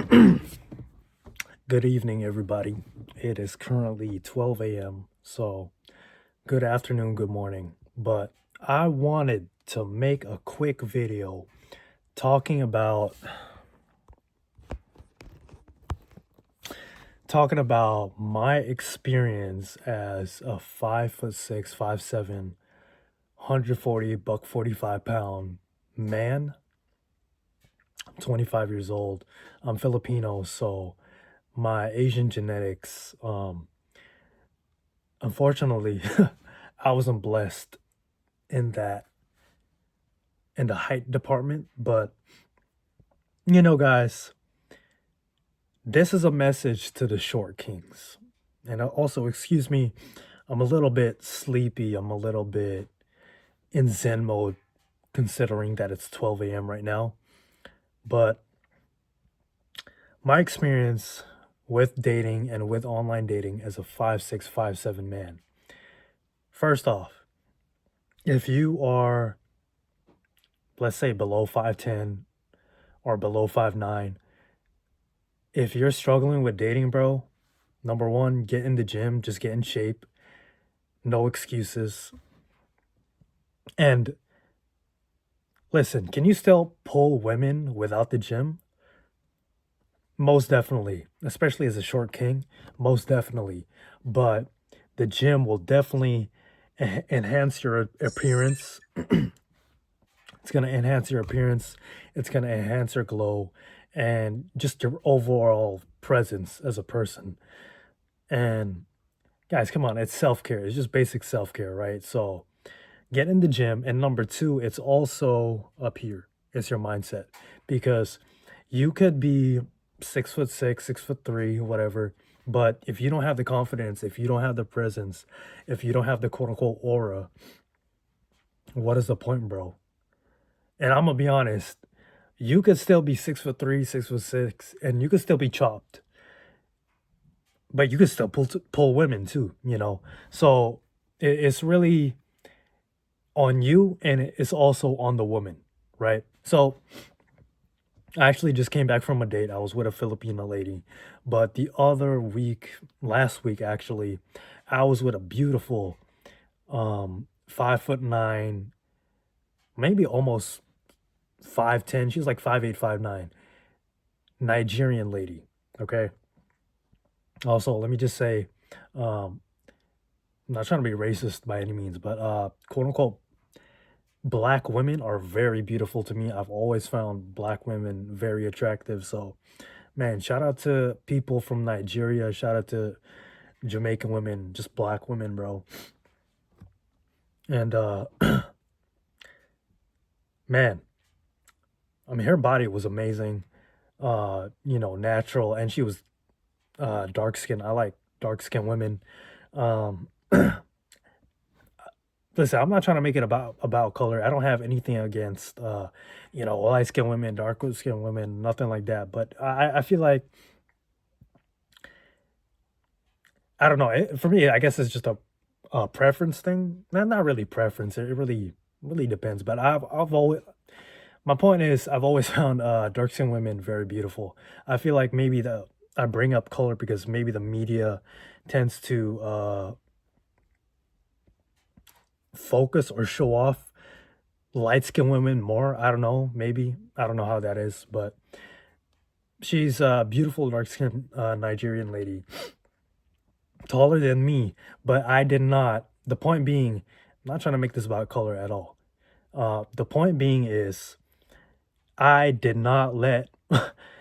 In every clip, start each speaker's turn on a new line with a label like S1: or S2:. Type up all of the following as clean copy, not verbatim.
S1: Good evening, everybody. It is currently 12 a.m., so good afternoon, good morning. But I wanted to make a quick video talking about my experience as a 5'6", 5'7", 140, buck 45 pound man. I'm 25 years old. I'm Filipino, so my Asian genetics, unfortunately, I wasn't blessed in that in the height department. But guys, this is a message to the short kings. And also, excuse me, I'm a little bit sleepy. I'm a little bit in Zen mode, considering that it's 12 a.m. right now. But my experience with dating and with online dating as a 5'6", 5'7" man. First off, if you are, let's say, below 5'10" or below 5'9", if you're struggling with dating, bro, number one, get in the gym, just get in shape. No excuses. And listen, can you still pull women without the gym? Most definitely, especially as a short king, most definitely. But the gym will definitely enhance your appearance. It's going to enhance your appearance. It's going to enhance your glow and just your overall presence as a person. And guys, come on, it's self-care. It's just basic self-care, right? So get in the gym. And number two, it's also up here. It's your mindset. Because you could be 6'6", 6'3", whatever. But if you don't have the confidence, if you don't have the presence, if you don't have the quote unquote aura, what is the point, bro? And I'm gonna be honest, you could still be 6'3", 6'6", and you could still be chopped. But you could still pull women too. So it's really on you, and it's also on the woman, right? So I actually just came back from a date. I was with a Filipino lady, but the other week, last week actually, I was with a beautiful 5'9", maybe almost 5'10". She's like 5'8", 5'9", Nigerian lady. Okay. Also, let me just say, um, I'm not trying to be racist by any means, but quote unquote black women are very beautiful to me. I've always found black women very attractive. So, man, shout out to people from Nigeria. Shout out to Jamaican women, just black women, bro. And man, I mean, her body was amazing. Natural, and she was dark skin. I like dark skinned women. Um, Listen, I'm not trying to make it about color. I don't have anything against light skinned women, dark skinned women, nothing like that. But I feel like I don't know. For me, I guess it's just a preference thing. Not really preference. It really depends. But I've always my point is I've always found dark skinned women very beautiful. I feel like maybe the I bring up color because maybe the media tends to focus or show off light skinned women more. I don't know. Maybe I don't know how that is, but she's a beautiful dark skinned Nigerian lady, taller than me, but I did not. The point being, I'm not trying to make this about color at all. The point being is, I did not let,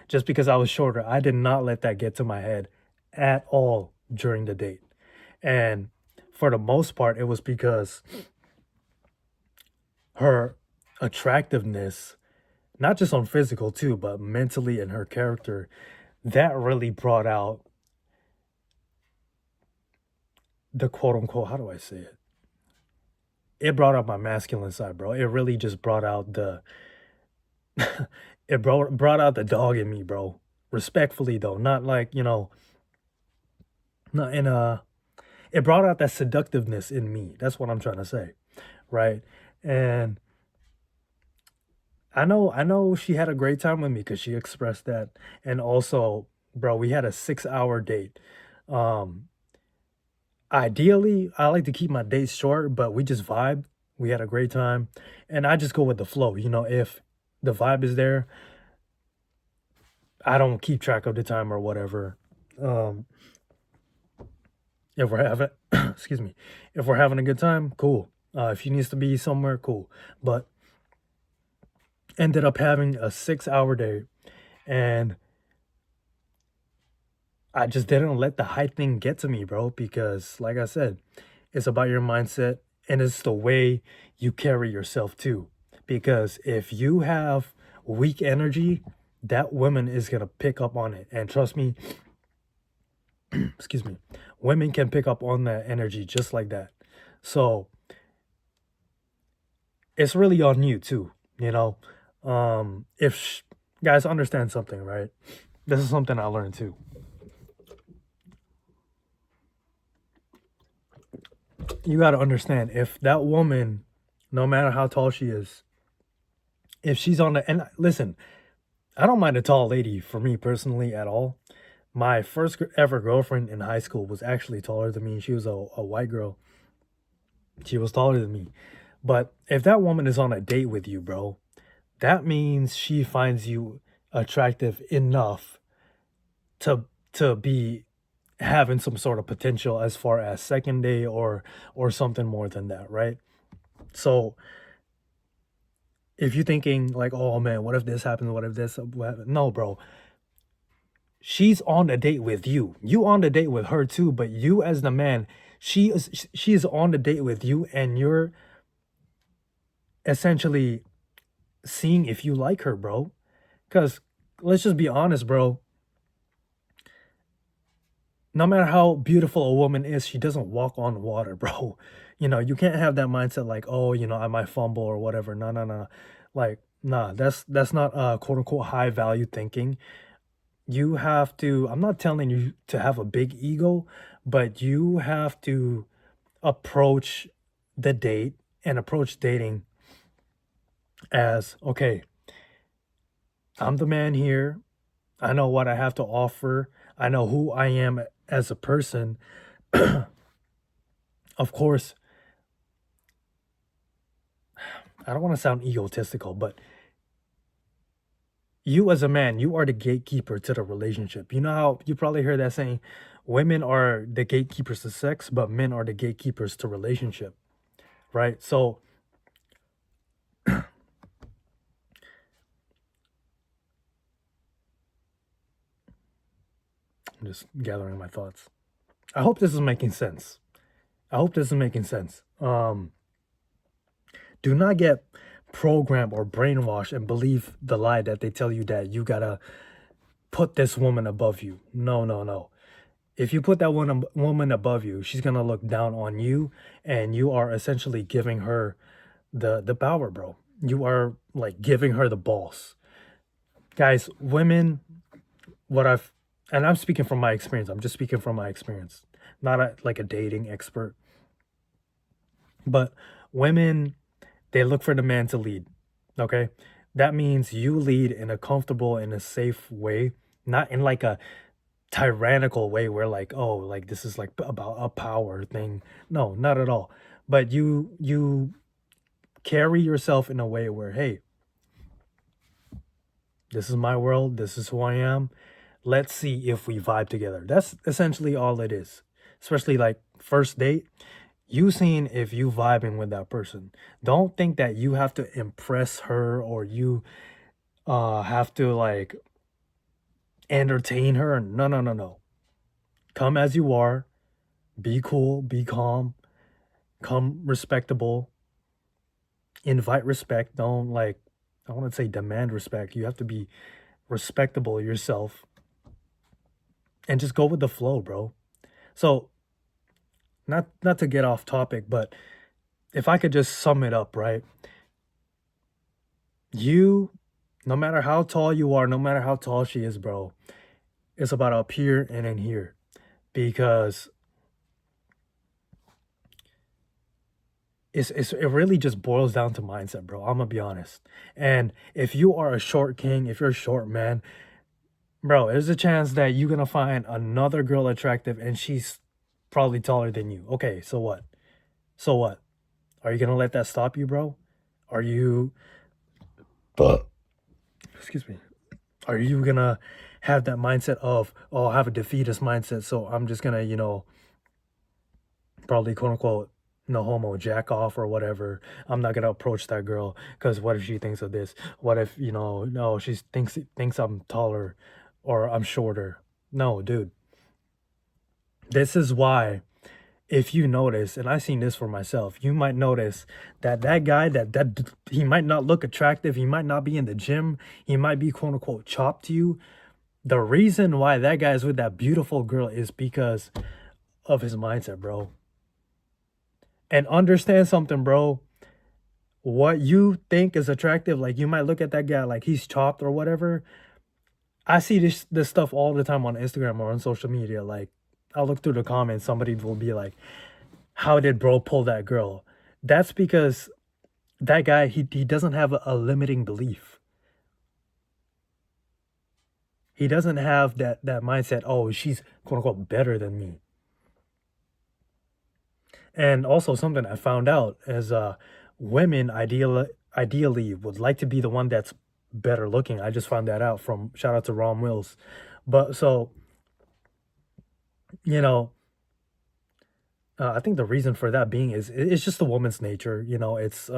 S1: just because I was shorter, I did not let that get to my head at all during the date. And for the most part, it was because her attractiveness, not just on physical too, but mentally and her character, that really brought out the quote unquote, how do I say it? It brought out my masculine side, bro. It really just brought out the it brought out the dog in me, bro. Respectfully though, not like, not in a it brought out that seductiveness in me. That's what I'm trying to say, right? And I know she had a great time with me because she expressed that. And also, bro, we had a 6 hour date. Um, Ideally, I like to keep my dates short, but we just vibed. We had a great time. And I just go with the flow. If the vibe is there, I don't keep track of the time or whatever. Um, if we're having excuse me, if we're having a good time, cool. If she needs to be somewhere, cool. But ended up having a 6 hour day, and I just didn't let the hype thing get to me, bro, because like I said, it's about your mindset and it's the way you carry yourself too. Because if you have weak energy, that woman is gonna pick up on it. And trust me, excuse me, women can pick up on that energy just like that. So it's really on you too, you know. If guys understand something, right? This is something I learned too. You got to understand if that woman, no matter how tall she is, if she's on the, and listen, I don't mind a tall lady for me personally at all. My first ever girlfriend in high school was actually taller than me. She was a white girl. She was taller than me. But if that woman is on a date with you, bro, that means she finds you attractive enough to be having some sort of potential as far as second day or something more than that, right? So if you're thinking like, oh man, what if this happens? What if this? What happens? No, bro. She's on a date with you. You on the date with her too, but you as the man, she is on the date with you, and you're essentially seeing if you like her, bro. Because let's just be honest, bro. No matter how beautiful a woman is, she doesn't walk on water, bro. You can't have that mindset like, oh, I might fumble or whatever. No, no, no. Like, nah, that's not quote unquote high value thinking. You have to, I'm not telling you to have a big ego, but you have to approach the date and approach dating as, okay, I'm the man here. I know what I have to offer. I know who I am as a person. Of course, I don't want to sound egotistical, but you as a man, you are the gatekeeper to the relationship. You know how you probably heard that saying, women are the gatekeepers to sex, but men are the gatekeepers to relationship, right? So I'm just gathering my thoughts. I hope this is making sense. I hope this is making sense. Do not get programmed or brainwashed and believe the lie that they tell you that you gotta put this woman above you. No, no, no. If you put that woman above you, she's gonna look down on you, and you are essentially giving her the power, bro. You are like giving her the boss. Guys, women, what I've and I'm speaking from my experience. I'm just speaking from my experience, not like a dating expert. But women, they look for the man to lead. Okay, that means you lead in a comfortable, in a safe way, not in like a tyrannical way where like, oh, like this is like about a power thing. No, not at all. But you carry yourself in a way where, hey, this is my world, this is who I am. Let's see if we vibe together. That's essentially all it is. Especially like first date, you seeing if you vibing with that person. Don't think that you have to impress her, or you have to like entertain her. No, no, no, no. Come as you are. Be cool, be calm, come respectable, invite respect. Don't like, I want to say demand respect. You have to be respectable yourself and just go with the flow, bro. So, not to get off topic, but if I could just sum it up, right? You, no matter how tall you are, no matter how tall she is, bro, it's about up here and in here. Because it really just boils down to mindset, bro. I'm gonna be honest. And if you are a short king, if you're a short man, bro, there's a chance that you're gonna find another girl attractive and she's probably taller than you. Okay, so what? So what? Are you gonna let that stop you, bro? Are you but excuse me. Are you gonna have that mindset of, oh, I have a defeatist mindset, so I'm just gonna, probably quote unquote no homo jack off or whatever. I'm not gonna approach that girl because what if she thinks of this? What if, no, she thinks I'm taller or I'm shorter. No, dude. This is why, if you notice, and I've seen this for myself, you might notice that that guy that he might not look attractive, he might not be in the gym, he might be quote unquote chopped to you. The reason why that guy is with that beautiful girl is because of his mindset, bro. And this bro. What you think is attractive, like you might look at that guy like he's chopped or whatever. I see this stuff all the time on Instagram or on social media. Like I'll look through the comments, somebody will be like, how did bro pull that girl? That's because that guy, he doesn't have a limiting belief. He doesn't have that mindset, oh, she's quote unquote better than me. And also something I found out is women ideally would like to be the one that's better looking. I just found that out from shout out to Ron Wills. But so, you know, I think the reason for that being is it's just the woman's nature. It's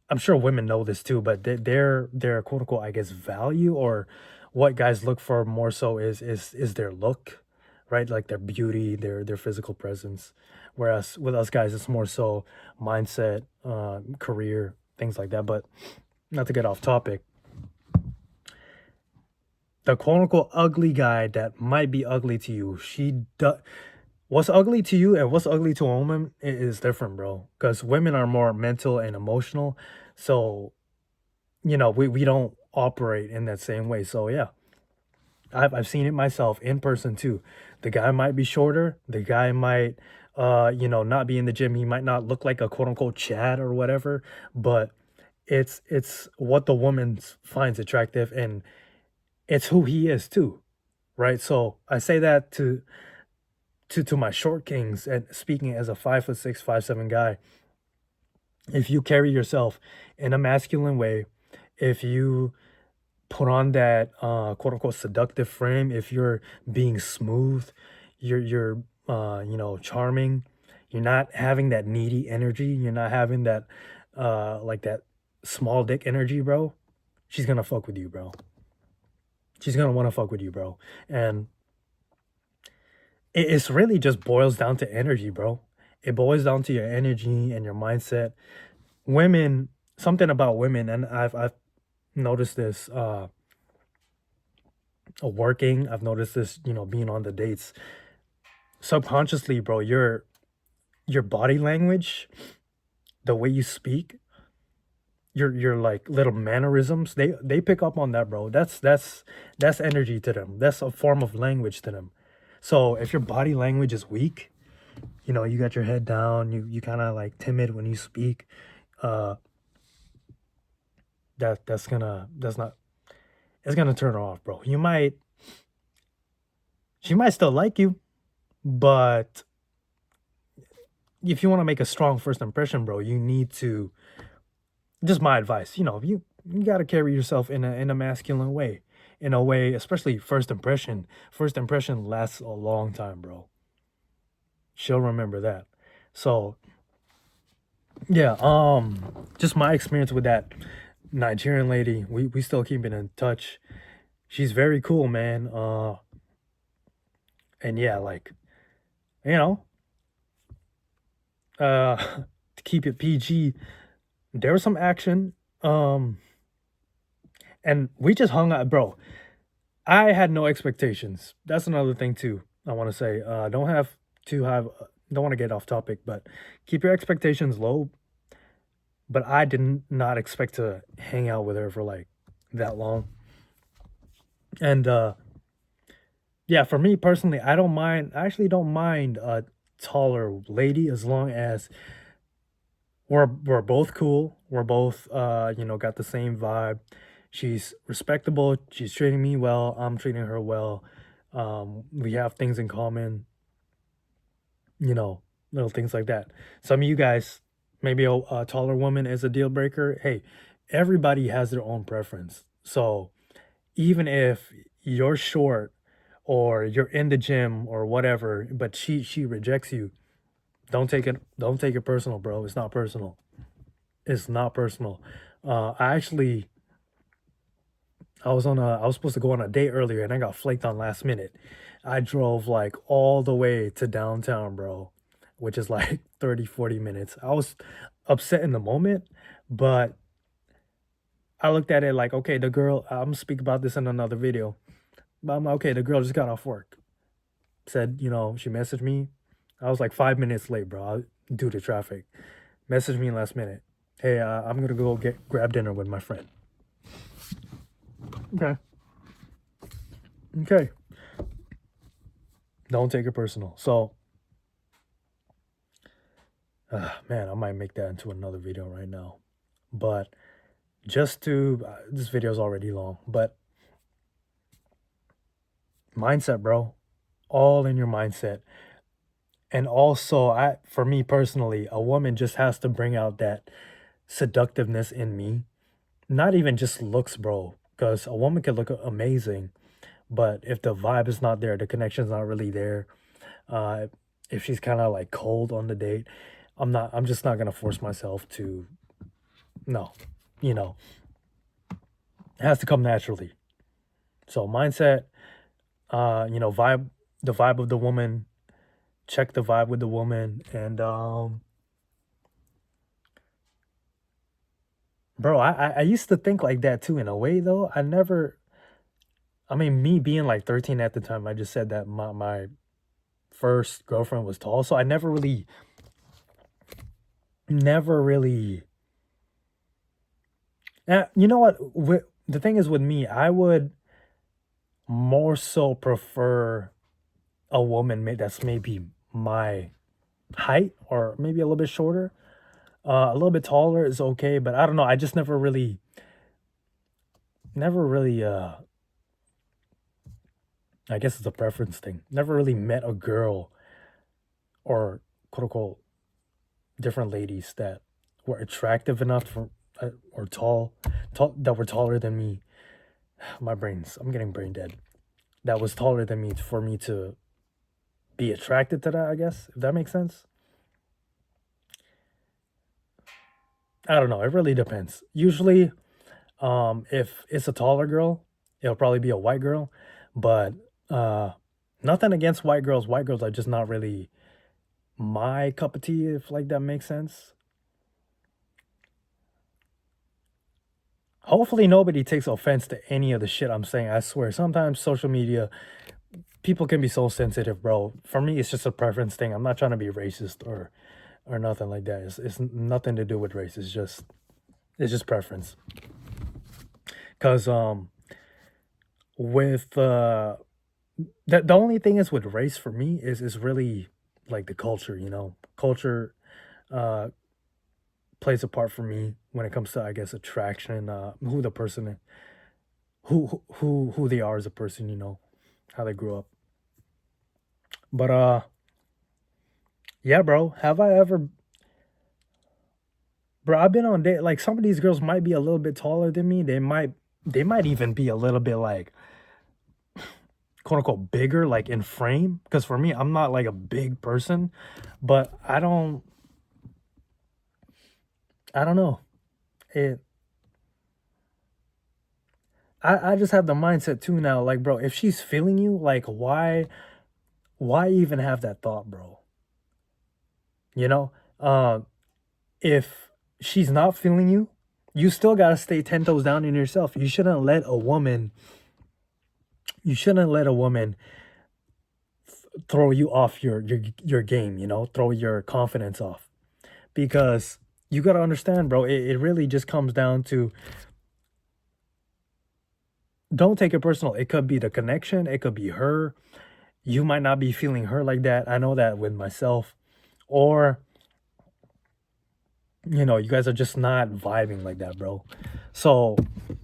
S1: I'm sure women know this too, but their quote unquote, I guess, value or what guys look for more so is their look, right? Like their beauty, their physical presence. Whereas with us guys, it's more so mindset, career, things like that. But not to get off topic, the quote unquote ugly guy that might be ugly to you, what's ugly to you and what's ugly to a woman is different, bro. Because women are more mental and emotional. So we don't operate in that same way. So yeah, I've seen it myself in person too. The guy might be shorter. The guy might, not be in the gym. He might not look like a quote unquote Chad or whatever. But it's what the woman finds attractive, and it's who he is too, right? So I say that to my short kings, and speaking as a 5'6", 5'7" guy. If you carry yourself in a masculine way, if you put on that quote unquote seductive frame, if you're being smooth, you're charming, you're not having that needy energy, you're not having that like that small dick energy, bro, she's gonna fuck with you, bro. She's gonna want to fuck with you, bro. And it's really just boils down to energy, bro. It boils down to your energy and your mindset. Women, something about women, and I've noticed this working. I've noticed this, being on the dates. Subconsciously, bro, your body language, the way you speak, your like little mannerisms, they pick up on that, bro. That's energy to them. That's a form of language to them. So if your body language is weak, you got your head down, you kind of like timid when you speak, uh that's not it's gonna turn her off, bro. She might still like you, but if you want to make a strong first impression, bro, you need to, just my advice, you got to carry yourself in a masculine way, in a way, especially first impression. First impression lasts a long time, bro. She'll remember that. So yeah, just my experience with that Nigerian lady, we still keep in touch. She's very cool, man. And yeah, like, you know, to keep it PG, there was some action. And we just hung out, bro. I had no expectations. That's another thing too. I want to say, don't have to have. Don't want to get off topic, but keep your expectations low. But I did not expect to hang out with her for like that long. And yeah, for me personally, I don't mind. I actually don't mind taller lady, as long as we're both cool, we're both got the same vibe. She's respectable, she's treating me well, I'm treating her well. We have things in common, you know, little things like that. Some of you guys, maybe a taller woman is a deal breaker. Hey, everybody has their own preference. So even if you're short or you're in the gym or whatever, but she rejects you, don't take it personal, bro. It's not personal. It's not personal. I was supposed to go on a date earlier and I got flaked on last minute. I drove like all the way to downtown, bro, which is like 30, 40 minutes. I was upset in the moment, but I looked at it like, okay, the girl, I'm gonna speak about this in another video. But I'm like, okay, the girl just got off work. Said, she messaged me. I was like 5 minutes late, bro, due to traffic. Messaged me last minute. Hey, I'm gonna go grab dinner with my friend. Okay. Okay. Don't take it personal. So, man, I might make that into another video right now. But this video is already long, but mindset, bro. All in your mindset. And also, for me personally, a woman just has to bring out that seductiveness in me. Not even just looks, bro. Because a woman can look amazing, but if the vibe is not there, the connection's not really there, uh, if she's kind of like cold on the date, I'm just not gonna force myself to. No, you know, it has to come naturally. So mindset, vibe, the vibe of the woman, check the vibe with the woman, and bro, I used to think like that too in a way though. I mean, me being like 13 at the time, I just said that my first girlfriend was tall, so I never really. You know what? The thing is with me, I would more so prefer a woman that's maybe my height or maybe a little bit shorter. A little bit taller is okay, but I don't know. I just never really. I guess it's a preference thing. Never really met a girl or quote unquote different ladies that were attractive enough or tall that were taller than me. I'm getting brain dead. That was taller than me for me to be attracted to that, I guess, if that makes sense. I don't know. It really depends. Usually, if it's a taller girl, it'll probably be a white girl. But uh, nothing against white girls. White girls are just not really my cup of tea, if like that makes sense. Hopefully, nobody takes offense to any of the shit I'm saying. I swear, sometimes social media people can be so sensitive, bro. For me, it's just a preference thing. I'm not trying to be racist or nothing like that. It's nothing to do with race. It's just preference. Cause with the only thing is with race for me is really like the culture. Culture uh plays a part for me when it comes to, I guess, attraction. Who the person, who they are as a person. How they grew up. But yeah, bro. Have I ever Bro, I've been on date like some of these girls might be a little bit taller than me. They might even be a little bit like quote unquote bigger, like in frame. Because for me, I'm not like a big person, but I don't know. It I just have the mindset too now. Like, bro, if she's feeling you, like why even have that thought, bro? You know? If she's not feeling you, you still gotta stay 10 toes down in yourself. You shouldn't let a woman throw you off your game, throw your confidence off. Because you got to understand, bro, it really just comes down to, don't take it personal. It could be the connection, it could be her. You might not be feeling her like that. I know that with myself. or you guys are just not vibing like that, bro. So I'm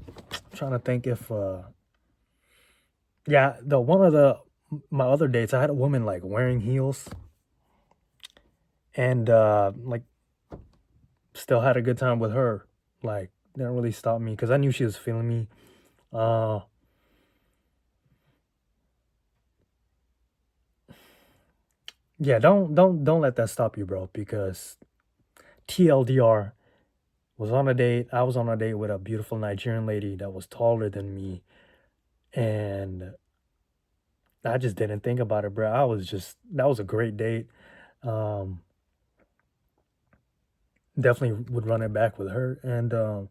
S1: trying to think if yeah, the one of the my other dates, I had a woman like wearing heels and like still had a good time with her. Like didn't really stop me because I knew she was feeling me. Uh yeah, don't let that stop you, bro, because TLDR was on a date. I was on a date with a beautiful Nigerian lady that was taller than me, and I just didn't think about it, bro. I was just that was a great date. Um Definitely would run it back with her, and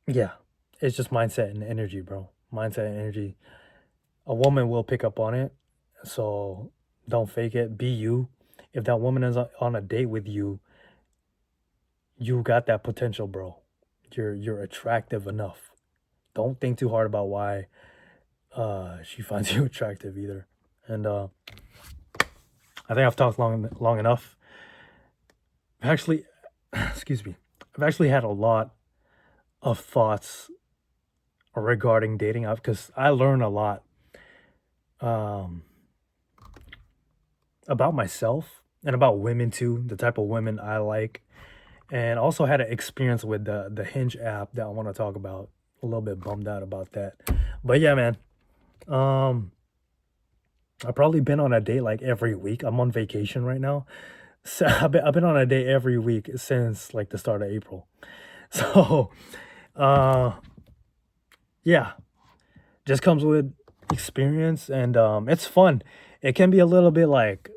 S1: yeah, it's just mindset and energy, bro. Mindset and energy. A woman will pick up on it, so don't fake it. Be you. If that woman is on a date with you, you got that potential, bro. You're attractive enough. Don't think too hard about why she finds you attractive either. And I think I've talked long enough. Actually, excuse me. I've actually had a lot of thoughts regarding dating app because I learn a lot um, about myself and about women too, the type of women I like, and also had an experience with the Hinge app that I want to talk about. A little bit bummed out about that, but yeah, man. Um, I've probably been on a date like every week. I'm on vacation right now, so I've been on a date every week since like the start of April. So, uh, yeah, just comes with experience, and it's fun. It can be a little bit like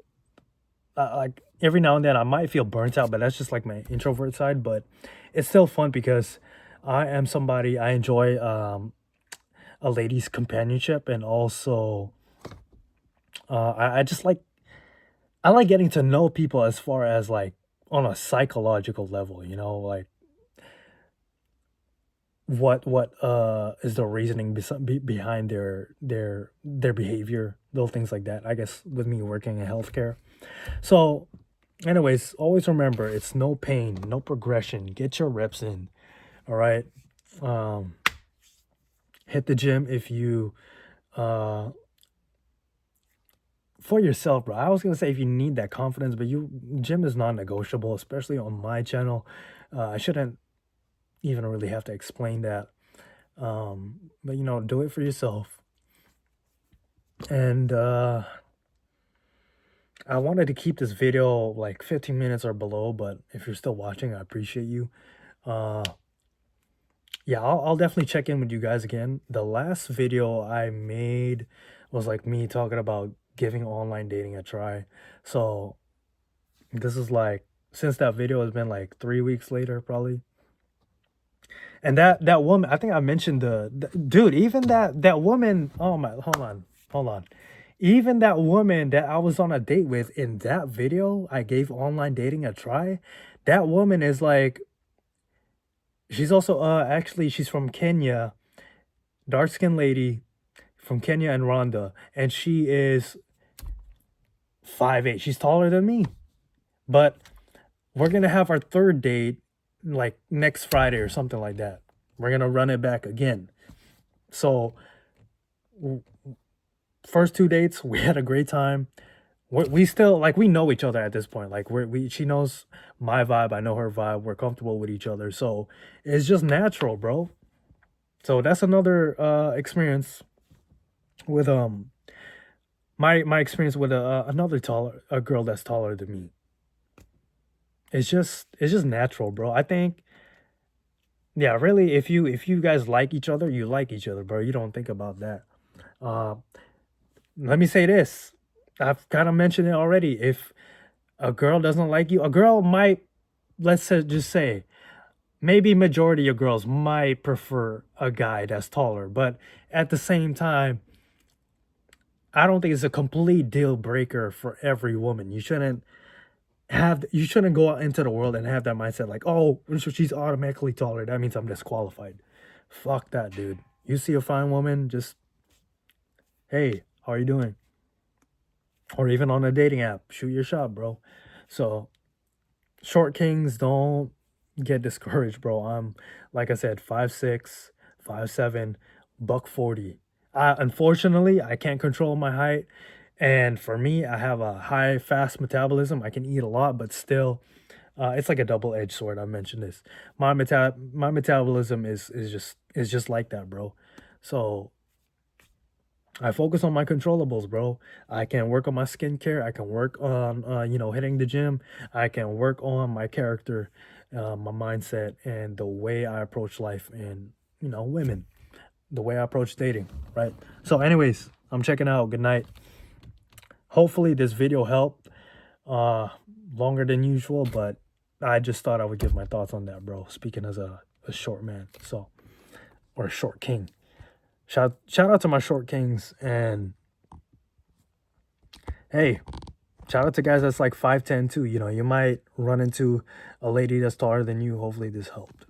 S1: every now and then I might feel burnt out, but that's just like my introvert side. But it's still fun because I am somebody I enjoy a lady's companionship, and also I just like I like getting to know people as far as like on a psychological level. Like what is the reasoning behind their behavior, little things like that. I guess with me working in healthcare. So anyways, always remember it's no pain, no progression. Get your reps in. All right. Um, Hit the gym if you uh for yourself, bro. I was gonna say if you need that confidence, but gym is non-negotiable, especially on my channel. I shouldn't even really have to explain that. But do it for yourself. And I wanted to keep this video like 15 minutes or below, but if you're still watching, I appreciate you. Uh Yeah, I'll definitely check in with you guys again. The last video I made was like me talking about giving online dating a try. So this is like since that video has been like 3 weeks later, probably. And that woman, I think I mentioned dude, even that woman. Oh my, hold on. Even that woman that I was on a date with in that video, I gave online dating a try. That woman is like, she's also actually she's from Kenya, dark skinned lady from Kenya and Rwanda, and she is 5'8". She's taller than me. But we're gonna have our third date like next Friday or something like that. We're gonna run it back again. So first two dates, we had a great time. We still like we know each other at this point. Like we she knows my vibe, I know her vibe. We're comfortable with each other, so it's just natural, bro. So that's another experience with my experience with another taller a girl that's taller than me. It's just natural, bro. I think yeah, really if you guys like each other, you like each other, bro. You don't think about that. Uh Let me say this. I've kind of mentioned it already. If a girl doesn't like you, a girl might, just say, maybe majority of girls might prefer a guy that's taller, but at the same time, I don't think it's a complete deal breaker for every woman. You shouldn't go out into the world and have that mindset like, oh, so she's automatically taller. That means I'm disqualified. Fuck that, dude. You see a fine woman, just hey, how are you doing? or even on a dating app. Shoot your shot, bro. So short kings, don't get discouraged, bro. I'm, like I said, 5'6", 5'7", buck 40. Unfortunately, I can't control my height, and for me, I have a high fast metabolism. I can eat a lot, but still, it's like a double-edged sword. I mentioned this. My metabolism is just like that, bro. So I focus on my controllables, bro. I can work on my skincare. I can work on, hitting the gym. I can work on my character, my mindset, and the way I approach life and, women, the way I approach dating, right? So, anyways, I'm checking out. Good night. Hopefully, this video helped. Uh, Longer than usual, but I just thought I would give my thoughts on that, bro. Speaking as a short man, so, or a short king. Shout out to my short kings, and hey, shout out to guys that's like 5'10" too. You might run into a lady that's taller than you. Hopefully this helped.